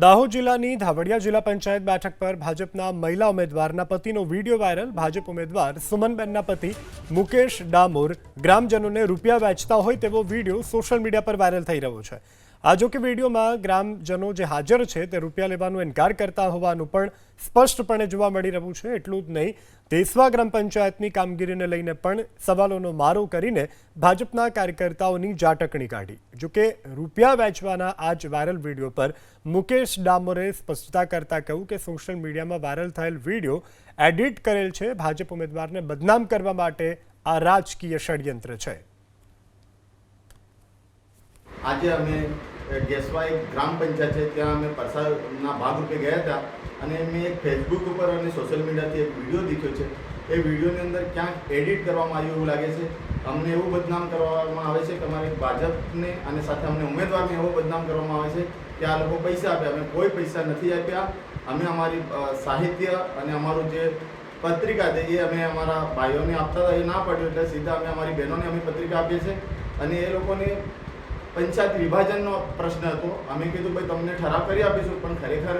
દાહોદ જિલ્લાની ધાવડિયા જિલ્લા પંચાયત બેઠક પર ભાજપના મહિલા ઉમેદવારના પતિનો વિડીયો વાયરલ। ભાજપ ઉમેદવાર સુમનબેનના પતિ મુકેશ ડામોર ગ્રામજનોને રૂપિયા વેચતા હોય તેવો વિડીયો સોશિયલ મીડિયા પર વાયરલ થઈ રહ્યો છે। આ જો કે વિડીયોમાં ગ્રામજનો જે હાજર છે તે રૂપિયા લેવાનો ઇનકાર કરતા હોવાનું પણ સ્પષ્ટપણે જોવા મળી રહ્યું છે। એટલું જ નહીં, દેસવા ગ્રામ પંચાયતની કામગીરીને લઈને પણ સવાલોનો મારો કરીને ભાજપના કાર્યકર્તાઓની ઝાટકણી કાઢી। જો કે રૂપિયા વેચવાના આ જ વાયરલ વિડીયો પર મુકેશ ડામોરે સ્પષ્ટતા કરતા કહ્યું કે સોશિયલ મીડિયામાં વાયરલ થયેલ વિડીયો એડિટ કરેલ છે। ભાજપ ઉમેદવારને બદનામ કરવા માટે આ રાજકીય ષડયંત્ર છે। आज अमे गेसवा एक ग्राम पंचायत है त्या अमे प्रसादना भागरूपे गया था અને મેં એક ફેસબુક ઉપર અને સોશિયલ મીડિયાથી એક વિડીયો દેખ્યો છે। એ વિડીયોની અંદર ક્યાંક એડિટ કરવામાં આવ્યું એવું લાગે છે। અમને એવું બદનામ કરવામાં આવે છે કે અમારી ભાજપને અને સાથે અમને ઉમેદવારને એવો બદનામ કરવામાં આવે છે કે આ લોકો પૈસા આપ્યા। અમે કોઈ પૈસા નથી આપ્યા। અમે અમારી સાહિત્ય અને અમારું જે પત્રિકા છે એ અમે અમારા ભાઈઓને આપતા હતા, એ ના પડ્યું એટલે સીધા અમે અમારી બહેનોને અમે પત્રિકા આપીએ છીએ। અને એ લોકોને પંચાયત વિભાજનનો પ્રશ્ન હતો। અમે કીધું ભાઈ તમને ઠરાવ કરી આપીશું, પણ ખરેખર